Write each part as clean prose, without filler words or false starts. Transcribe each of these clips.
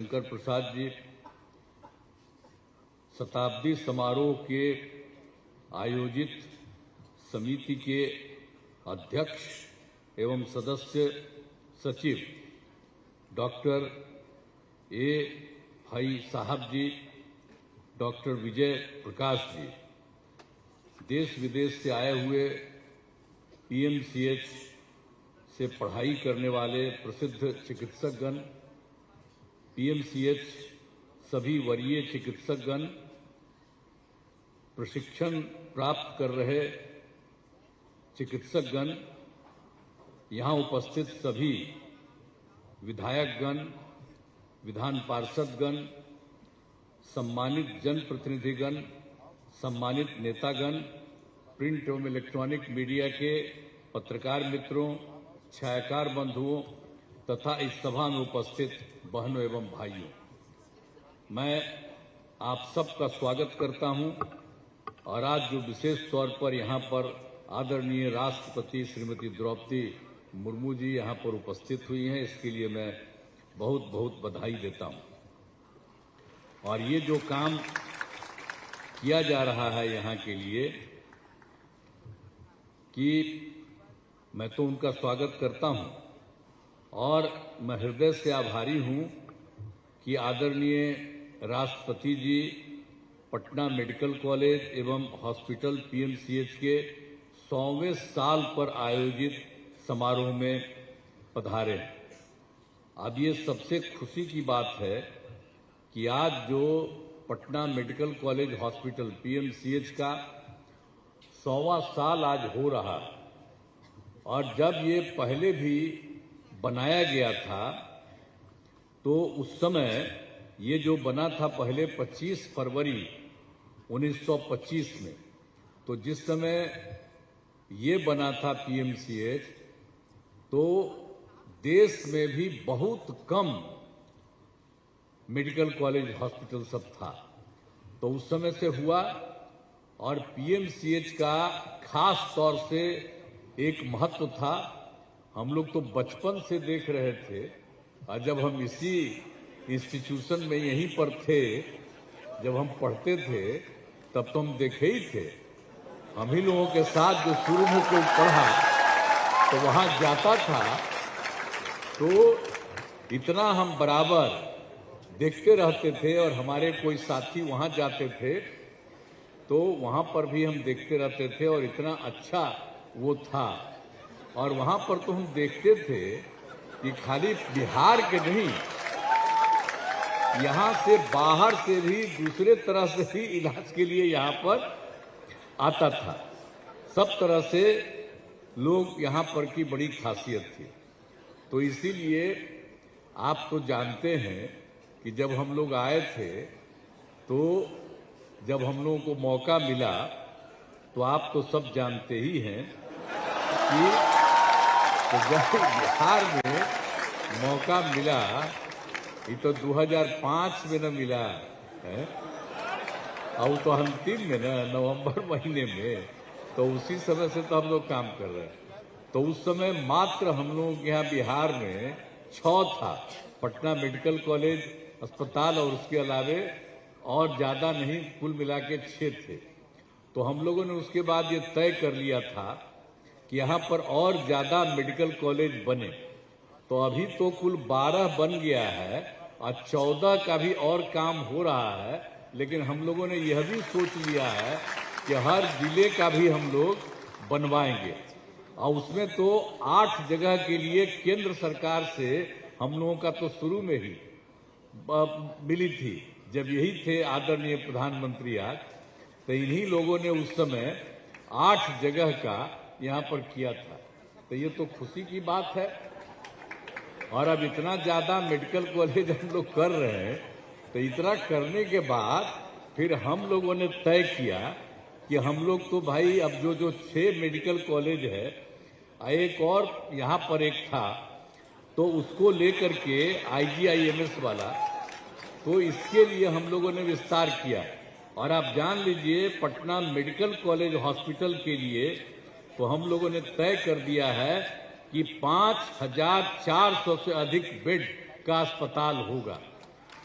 शंकर प्रसाद जी शताब्दी समारोह के आयोजित समिति के अध्यक्ष एवं सदस्य सचिव डॉक्टर ए भाई साहब जी, डॉक्टर विजय प्रकाश जी, देश विदेश से आए हुए पीएमसीएच से पढ़ाई करने वाले प्रसिद्ध चिकित्सकगण, पीएमसीएच सभी वरीय चिकित्सकगण, प्रशिक्षण प्राप्त कर रहे चिकित्सकगण, यहाँ उपस्थित सभी विधायकगण, विधान पार्षदगण, सम्मानित जनप्रतिनिधिगण, सम्मानित नेतागण, प्रिंट एवं इलेक्ट्रॉनिक मीडिया के पत्रकार मित्रों, छायाकार बंधुओं तथा इस सभा में उपस्थित बहनों एवं भाइयों, मैं आप सबका स्वागत करता हूं। और आज जो विशेष तौर पर यहाँ पर आदरणीय राष्ट्रपति श्रीमती द्रौपदी मुर्मू जी यहाँ पर उपस्थित हुई हैं, इसके लिए मैं बहुत बहुत बधाई देता हूं। और ये जो काम किया जा रहा है यहाँ के लिए कि मैं तो उनका स्वागत करता हूं और मैं हृदय से आभारी हूं कि आदरणीय राष्ट्रपति जी पटना मेडिकल कॉलेज एवं हॉस्पिटल पीएमसीएच के 100वें साल पर आयोजित समारोह में पधारे। अब ये सबसे खुशी की बात है कि आज जो Patna medical college hospital PMCH का 100वां साल आज हो रहा, और जब ये पहले भी बनाया गया था तो उस समय ये जो बना था पहले 25 फरवरी 1925 में, तो जिस समय ये बना था पीएमसीएच तो देश में भी बहुत कम मेडिकल कॉलेज हॉस्पिटल सब था, तो उस समय से हुआ। और पीएमसीएच का खास तौर से एक महत्व था, हम लोग तो बचपन से देख रहे थे, और जब हम इसी इंस्टीट्यूशन में यहीं पर थे, जब हम पढ़ते थे तब तो हम देखे ही थे। हम ही लोगों के साथ जो शुरू में कोई पढ़ा तो वहाँ जाता था तो इतना हम बराबर देखते रहते थे, और हमारे कोई साथी वहाँ जाते थे तो वहाँ पर भी हम देखते रहते थे, और इतना अच्छा वो था। और वहाँ पर तो हम देखते थे कि खाली बिहार के नहीं, यहाँ से बाहर से भी दूसरे तरह से भी इलाज के लिए यहाँ पर आता था। सब तरह से लोग यहाँ पर की बड़ी खासियत थी। तो इसीलिए आप तो जानते हैं कि जब हम लोग आए थे तो जब हम लोगों को मौका मिला तो आप तो सब जानते ही हैं कि तो जब बिहार में मौका मिला, ये तो 2005 में न मिला है, और तो अंतिम में न नवंबर महीने में, तो उसी समय से तो हम लोग काम कर रहे हैं। तो उस समय मात्र हम लोगों के यहाँ बिहार में 6 था, पटना मेडिकल कॉलेज अस्पताल, और उसके अलावे और ज़्यादा नहीं, कुल मिला के 6 थे। तो हम लोगों ने उसके बाद ये तय कर लिया था कि यहाँ पर और ज़्यादा मेडिकल कॉलेज बने। तो अभी तो कुल 12 बन गया है और 14 का भी और काम हो रहा है, लेकिन हम लोगों ने यह भी सोच लिया है कि हर जिले का भी हम लोग बनवाएंगे। और उसमें तो 8 जगह के लिए केंद्र सरकार से हम लोगों का तो शुरू में ही मिली थी, जब यही थे आदरणीय प्रधानमंत्री आज, तो इन्हीं लोगों ने उस समय 8 जगह का यहाँ पर किया था। तो ये तो खुशी की बात है। और अब इतना ज्यादा मेडिकल कॉलेज हम लोग कर रहे हैं, तो इतना करने के बाद फिर हम लोगों ने तय किया कि हम लोग तो भाई अब जो 6 मेडिकल कॉलेज है, एक और यहाँ पर एक था, तो उसको लेकर के IGIMS वाला, तो इसके लिए हम लोगों ने विस्तार किया। और आप जान लीजिए पटना मेडिकल कॉलेज हॉस्पिटल के लिए तो हम लोगों ने तय कर दिया है कि 5400 से अधिक बेड का अस्पताल होगा।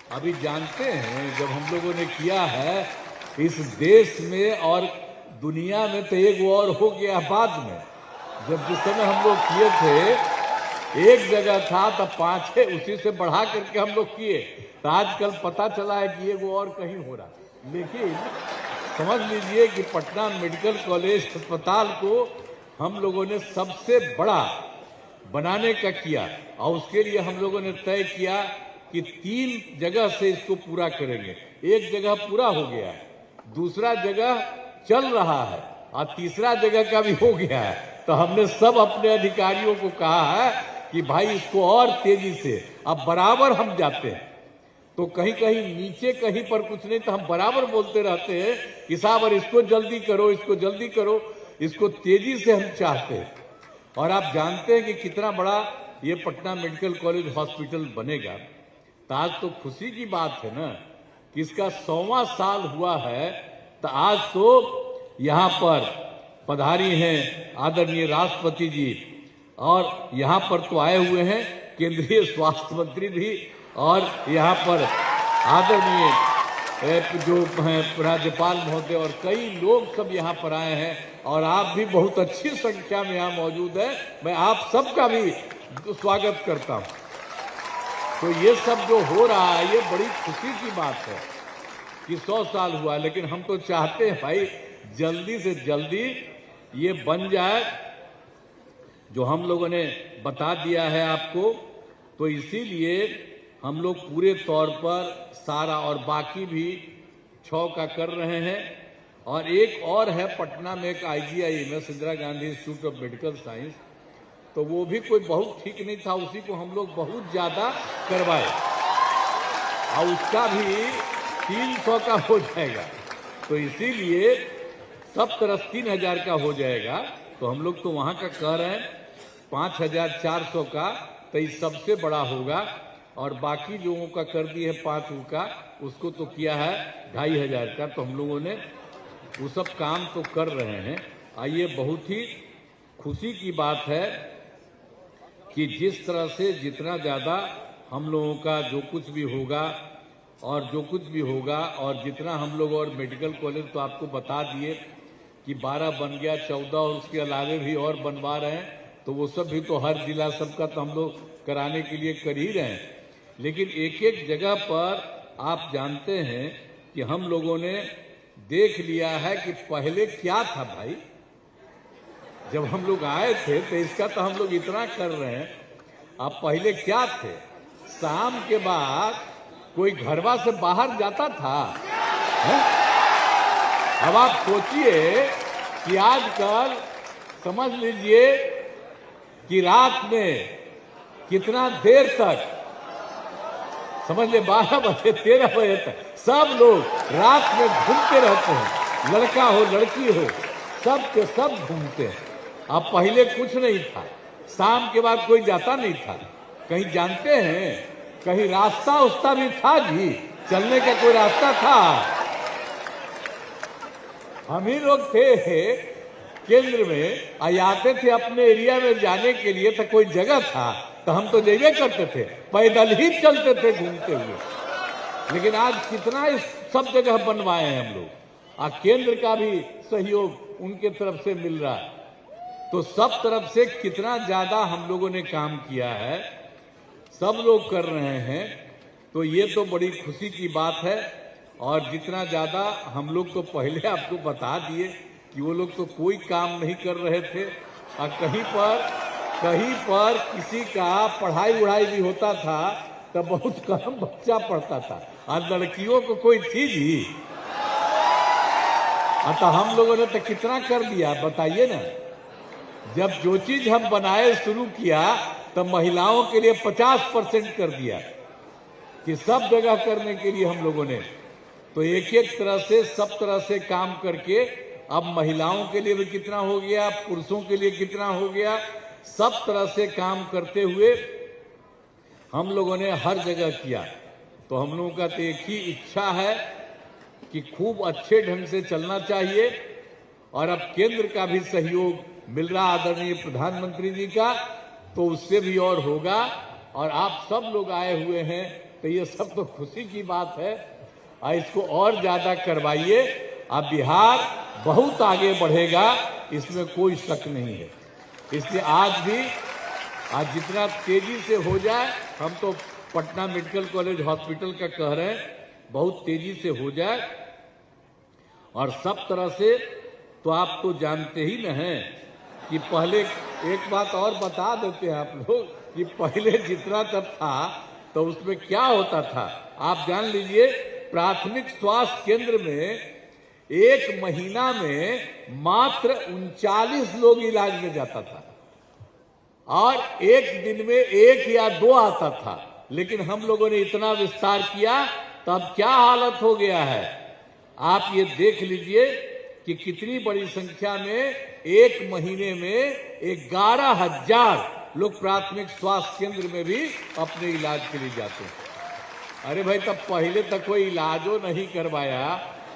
अभी जानते हैं जब हम लोगों ने किया है इस देश में और दुनिया में, तो एक और हो गया बाद में। जब जिस समय हम लोग किए थे एक जगह था, तब 5 है, उसी से बढ़ा करके हम लोग किए। तो आजकल पता चला है कि एक और कहीं हो रहा। लेकिन समझ लीजिए कि पटना मेडिकल कॉलेज अस्पताल को हम लोगों ने सबसे बड़ा बनाने का किया, और उसके लिए हम लोगों ने तय किया कि 3 जगह से इसको पूरा करेंगे। एक जगह पूरा हो गया है, दूसरा जगह चल रहा है, और तीसरा जगह का भी हो गया है। तो हमने सब अपने अधिकारियों को कहा है कि भाई इसको और तेजी से, अब बराबर हम जाते हैं तो कहीं कहीं नीचे, कहीं पर कुछ नहीं, तो हम बराबर बोलते रहते हैं कि साहब और इसको जल्दी करो, इसको जल्दी करो, इसको तेजी से हम चाहते हैं। और आप जानते हैं कि कितना बड़ा ये पटना मेडिकल कॉलेज हॉस्पिटल बनेगा। तो आज तो खुशी की बात है ना कि इसका 100वां साल हुआ है। तो आज तो यहाँ पर पधारी हैं आदरणीय राष्ट्रपति जी, और यहाँ पर तो आए हुए हैं केंद्रीय स्वास्थ्य मंत्री भी, और यहाँ पर आदरणीय जो हैं राज्यपाल महोदय, और कई लोग सब यहाँ पर आए हैं। और आप भी बहुत अच्छी संख्या में यहाँ मौजूद है। मैं आप सबका भी स्वागत करता हूँ। तो ये सब जो हो रहा है ये बड़ी खुशी की बात है कि 100 साल हुआ। लेकिन हम तो चाहते हैं भाई जल्दी से जल्दी ये बन जाए, जो हम लोगों ने बता दिया है आपको। तो इसीलिए हम लोग पूरे तौर पर सारा, और बाकी भी 6 का कर रहे हैं। और एक और है पटना में एक IGIMS Indira Gandhi institute of medical science, तो वो भी कोई बहुत ठीक नहीं था, उसी को हम लोग बहुत ज्यादा करवाए, और उसका भी 300 का हो जाएगा। तो इसीलिए सब तरफ 3000 का हो जाएगा। तो हम लोग तो वहां का कह रहे हैं 5400 का, तो ये सबसे बड़ा होगा। और बाकी लोगों का कर दिए है 5 का, उसको तो किया है 2500 का। तो हम लोगों ने वो सब काम तो कर रहे हैं। आइए, बहुत ही खुशी की बात है कि जिस तरह से जितना ज़्यादा हम लोगों का जो कुछ भी होगा, और जो कुछ भी होगा, और जितना हम लोग, और मेडिकल कॉलेज तो आपको बता दिए कि 12 बन गया, 14 और उसके अलावे भी और बनवा रहे हैं। तो वो सब भी तो हर जिला सबका तो हम लोग कराने के लिए कर ही रहे हैं। लेकिन एक एक जगह पर आप जानते हैं कि हम लोगों ने देख लिया है कि पहले क्या था भाई। जब हम लोग आए थे तो इसका तो हम लोग इतना कर रहे हैं। अब पहले क्या थे, शाम के बाद कोई घरवा से बाहर जाता था है? अब आप सोचिए कि आजकल समझ लीजिए कि रात में कितना देर तक, समझ ले 12 बजे 13 बजे तक सब लोग रात में घूमते रहते हैं, लड़का हो लड़की हो सब के सब घूमते हैं। अब पहले कुछ नहीं था, शाम के बाद कोई जाता नहीं था कहीं। जानते हैं कहीं रास्ता उस्ता भी था जी, चलने का कोई रास्ता था? हम ही लोग थे केंद्र में, आते थे अपने एरिया में जाने के लिए, तो कोई जगह था तो हम तो जाइए करते थे, पैदल ही चलते थे घूमते हुए। लेकिन आज कितना इस सब जगह बनवाए हैं हम लोग, और केंद्र का भी सहयोग उनके तरफ से मिल रहा है। तो सब तरफ से कितना ज्यादा हम लोगों ने काम किया है, सब लोग कर रहे हैं। तो ये तो बड़ी खुशी की बात है। और जितना ज्यादा हम लोग तो पहले आपको बता दिए कि वो लोग तो कोई काम नहीं कर रहे थे, और कहीं पर किसी का पढ़ाई उढ़ाई भी होता था तो बहुत कम बच्चा पढ़ता था, और लड़कियों को कोई थी ही। तो हम लोगों ने तो कितना कर दिया बताइए ना। जब जो चीज हम बनाए शुरू किया तो महिलाओं के लिए 50% कर दिया कि सब जगह करने के लिए हम लोगों ने। तो एक एक तरह से सब तरह से काम करके अब महिलाओं के लिए भी कितना हो गया, पुरुषों के लिए कितना हो गया, सब तरह से काम करते हुए हम लोगों ने हर जगह किया। तो हम लोगों का तो एक ही इच्छा है कि खूब अच्छे ढंग से चलना चाहिए। और अब केंद्र का भी सहयोग मिल रहा आदरणीय प्रधानमंत्री जी का, तो उससे भी और होगा। और आप सब लोग आए हुए हैं, तो ये सब तो खुशी की बात है। और इसको और ज्यादा करवाइए। अब बिहार बहुत आगे बढ़ेगा, इसमें कोई शक नहीं है। इसलिए आज जितना तेजी से हो जाए, हम तो पटना मेडिकल कॉलेज हॉस्पिटल का कह रहे हैं, बहुत तेजी से हो जाए। और सब तरह से तो आप तो जानते ही न हैं कि पहले, एक बात और बता देते हैं आप लोग कि पहले जितना तब था तो उसमें क्या होता था आप जान लीजिए। प्राथमिक स्वास्थ्य केंद्र में एक महीना में मात्र 39 लोग इलाज में जाता था और एक दिन में 1 या 2 आता था। लेकिन हम लोगों ने इतना विस्तार किया, तब क्या हालत हो गया है आप ये देख लीजिए कि कितनी बड़ी संख्या में एक महीने में 11,000 लोग प्राथमिक स्वास्थ्य केंद्र में भी अपने इलाज के लिए जाते हैं। अरे भाई, तब पहले तक कोई इलाजो नहीं करवाया,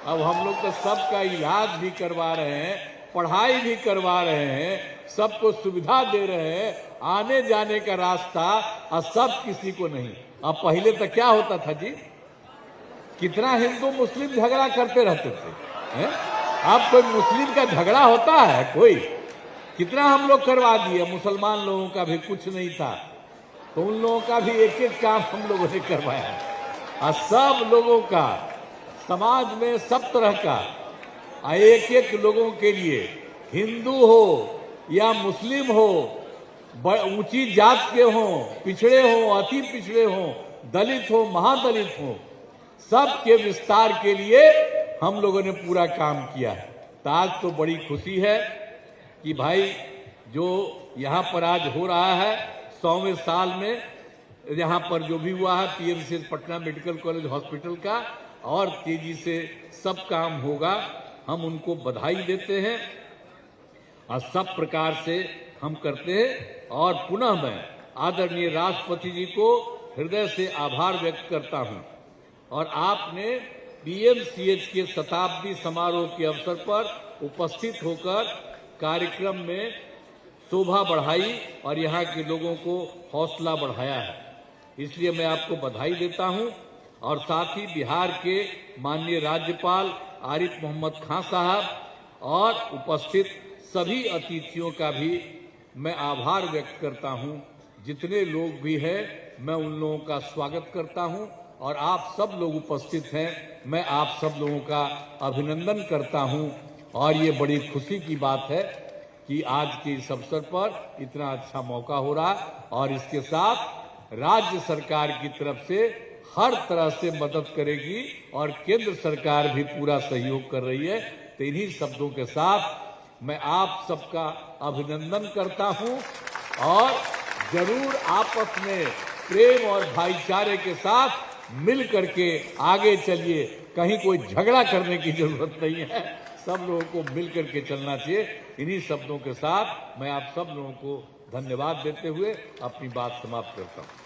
अब हम लोग तो सबका इलाज भी करवा रहे हैं, पढ़ाई भी करवा रहे हैं, सबको सुविधा दे रहे हैं, आने जाने का रास्ता, और सब किसी को नहीं। अब पहले तक क्या होता था जी, कितना हिंदू मुस्लिम झगड़ा करते रहते थे हैं? अब कोई मुस्लिम का झगड़ा होता है कोई? कितना हम लोग करवा दिए। मुसलमान लोगों का भी कुछ नहीं था, तो उन लोगों का भी एक एक काम हम लोगों ने करवाया। और सब लोगों का, समाज में सब तरह का, एक एक लोगों के लिए, हिंदू हो या मुस्लिम हो, ऊंची जात के हो, पिछड़े हो, अति पिछड़े हो, दलित हो, महादलित हो, सबके विस्तार के लिए हम लोगों ने पूरा काम किया है। तो आज तो बड़ी खुशी है कि भाई जो यहाँ पर आज हो रहा है 100वें साल में, यहाँ पर जो भी हुआ है PMCH Patna medical college hospital का, और तेजी से सब काम होगा, हम उनको बधाई देते हैं और सब प्रकार से हम करते हैं। और पुनः मैं आदरणीय राष्ट्रपति जी को हृदय से आभार व्यक्त करता हूँ। और आपने पीएमसीएच के शताब्दी समारोह के अवसर पर उपस्थित होकर कार्यक्रम में शोभा बढ़ाई और यहाँ के लोगों को हौसला बढ़ाया है, इसलिए मैं आपको बधाई देता हूँ। और साथ ही बिहार के माननीय राज्यपाल आरिफ मोहम्मद खान साहब और उपस्थित सभी अतिथियों का भी मैं आभार व्यक्त करता हूँ। जितने लोग भी हैं, मैं उन लोगों का स्वागत करता हूँ। और आप सब लोग उपस्थित हैं, मैं आप सब लोगों का अभिनंदन करता हूँ। और ये बड़ी खुशी की बात है कि आज के इस अवसर पर इतना अच्छा मौका हो रहा है, और इसके साथ राज्य सरकार की तरफ से हर तरह से मदद करेगी और केंद्र सरकार भी पूरा सहयोग कर रही है। तो इन्हीं शब्दों के साथ मैं आप सबका अभिनंदन करता हूँ। और जरूर आपस में प्रेम और भाईचारे के साथ मिल करके आगे चलिए, कहीं कोई झगड़ा करने की जरूरत नहीं है, सब लोगों को मिल करके चलना चाहिए। इन्हीं शब्दों के साथ मैं आप सब लोगों को धन्यवाद देते हुए अपनी बात समाप्त करता हूँ।